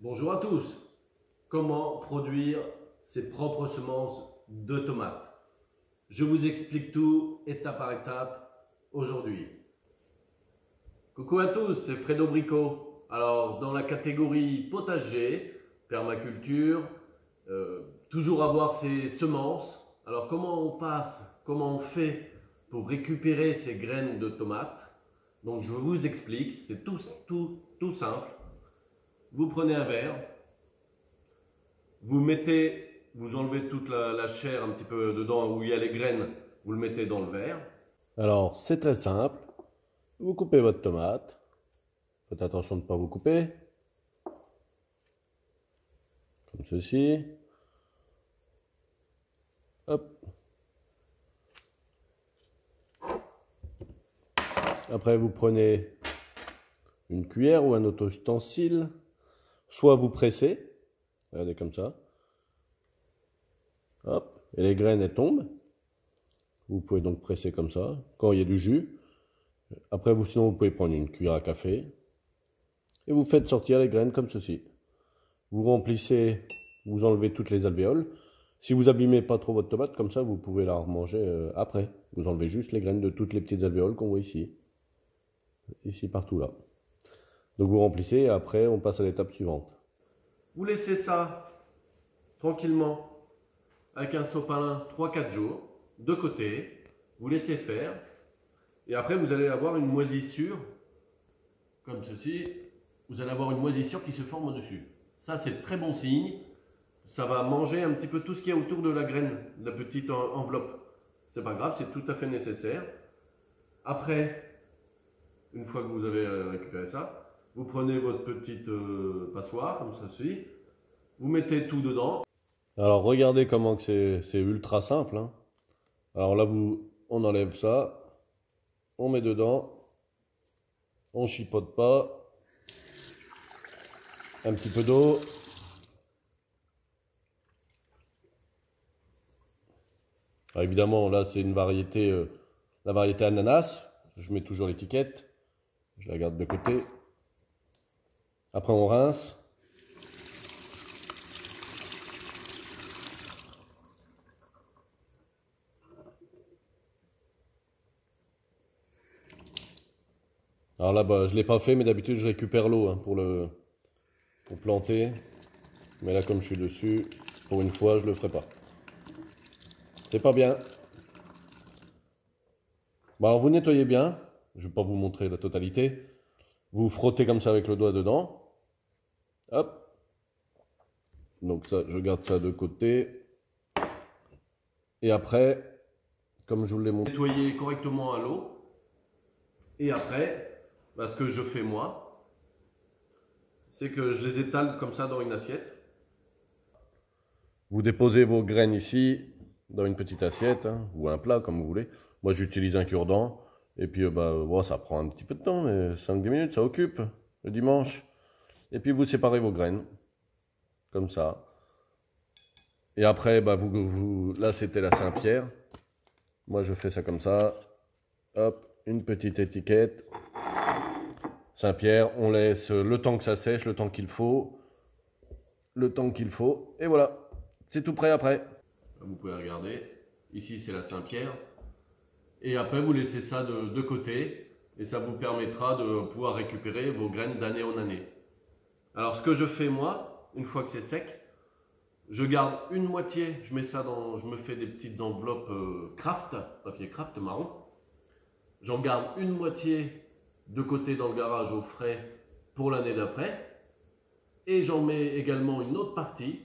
Bonjour à tous. Comment produire ses propres semences de tomates? Je vous explique tout étape par étape aujourd'hui. Coucou à tous, c'est Fredo Bricot. Alors dans la catégorie potager, permaculture, toujours avoir ses semences. Alors comment on fait pour récupérer ces graines de tomates? Donc je vous explique, c'est tout simple. Vous prenez un verre, vous enlevez toute la chair un petit peu dedans où il y a les graines, vous le mettez dans le verre. Alors c'est très simple, vous coupez votre tomate, faites attention de ne pas vous couper, comme ceci. Hop. Après vous prenez une cuillère ou un autre ustensile, soit vous pressez, regardez comme ça, hop, et les graines elles tombent. Vous pouvez donc presser comme ça, quand il y a du jus. Après, sinon, vous pouvez prendre une cuillère à café et vous faites sortir les graines comme ceci. Vous remplissez, vous enlevez toutes les alvéoles. Si vous abîmez pas trop votre tomate, comme ça, vous pouvez la remanger après. Vous enlevez juste les graines de toutes les petites alvéoles qu'on voit ici. Ici, partout là. Donc vous remplissez et après, on passe à l'étape suivante. Vous laissez ça tranquillement avec un sopalin 3-4 jours de côté. Vous laissez faire. Et après, vous allez avoir une moisissure, comme ceci. Vous allez avoir une moisissure qui se forme au-dessus. Ça, c'est très bon signe. Ça va manger un petit peu tout ce qu'il y a autour de la graine, de la petite enveloppe. C'est pas grave, c'est tout à fait nécessaire. Après, une fois que vous avez récupéré ça, vous prenez votre petite passoire, comme ceci. Vous mettez tout dedans. Alors, regardez comment c'est ultra simple, hein. Alors là, on enlève ça. On met dedans, on chipote pas, un petit peu d'eau, évidemment là c'est une variété, la variété ananas, je mets toujours l'étiquette, je la garde de côté, après on rince, alors là bah, je ne l'ai pas fait mais d'habitude je récupère l'eau hein, pour planter, mais là comme je suis dessus, pour une fois je le ferai pas. C'est pas bien. Bon, alors vous nettoyez bien, je ne vais pas vous montrer la totalité, vous frottez comme ça avec le doigt dedans, hop, donc ça je garde ça de côté, et après, comme je vous l'ai montré, nettoyer correctement à l'eau. Et après, bah, ce que je fais moi, c'est que je les étale comme ça dans une assiette. Vous déposez vos graines ici, dans une petite assiette, hein, ou un plat comme vous voulez. Moi j'utilise un cure-dent, et puis bon, ça prend un petit peu de temps, mais 5-10 minutes, ça occupe, le dimanche. Et puis vous séparez vos graines, comme ça. Et après, bah, là c'était la Saint-Pierre. Moi je fais ça comme ça. Hop, une petite étiquette. Saint-Pierre, on laisse le temps que ça sèche, le temps qu'il faut. Et voilà, c'est tout prêt après. Vous pouvez regarder, ici c'est la Saint-Pierre. Et après vous laissez ça de côté et ça vous permettra de pouvoir récupérer vos graines d'année en année. Alors ce que je fais moi, une fois que c'est sec, je garde une moitié, je me fais des petites enveloppes craft, papier craft marron. J'en garde une moitié de côté dans le garage au frais pour l'année d'après. Et j'en mets également une autre partie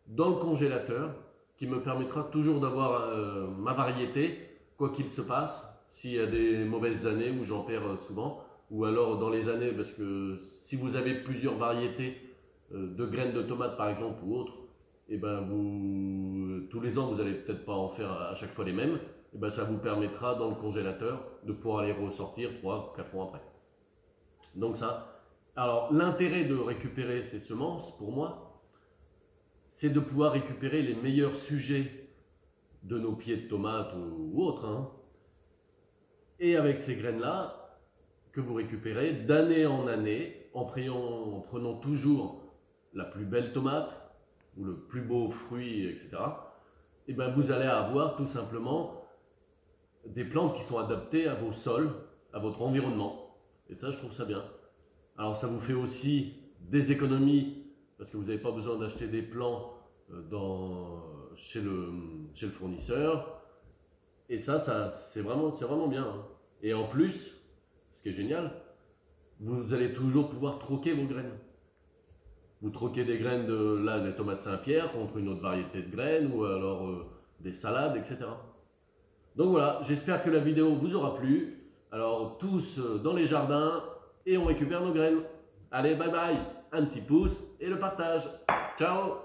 dans le congélateur qui me permettra toujours d'avoir ma variété, quoi qu'il se passe, s'il y a des mauvaises années où j'en perds souvent, ou alors dans les années, parce que si vous avez plusieurs variétés de graines de tomates par exemple ou autres, et ben tous les ans vous n'allez peut-être pas en faire à chaque fois les mêmes, et ben ça vous permettra dans le congélateur de pouvoir les ressortir 3-4 mois après. Donc ça, alors l'intérêt de récupérer ces semences pour moi, c'est de pouvoir récupérer les meilleurs sujets de nos pieds de tomates ou autres, hein. Et avec ces graines-là que vous récupérez d'année en année, en prenant toujours la plus belle tomate ou le plus beau fruit, etc., et ben vous allez avoir tout simplement des plantes qui sont adaptées à vos sols, à votre environnement. Et ça, je trouve ça bien. Alors ça vous fait aussi des économies parce que vous n'avez pas besoin d'acheter des plants chez le fournisseur. Et ça c'est vraiment bien, hein. Et en plus, ce qui est génial, vous allez toujours pouvoir troquer vos graines. Vous troquez des graines de là, les tomates Saint-Pierre contre une autre variété de graines ou alors des salades, etc. Donc voilà, j'espère que la vidéo vous aura plu. Alors tous dans les jardins et on récupère nos graines. Allez, bye bye, un petit pouce et le partage. Ciao!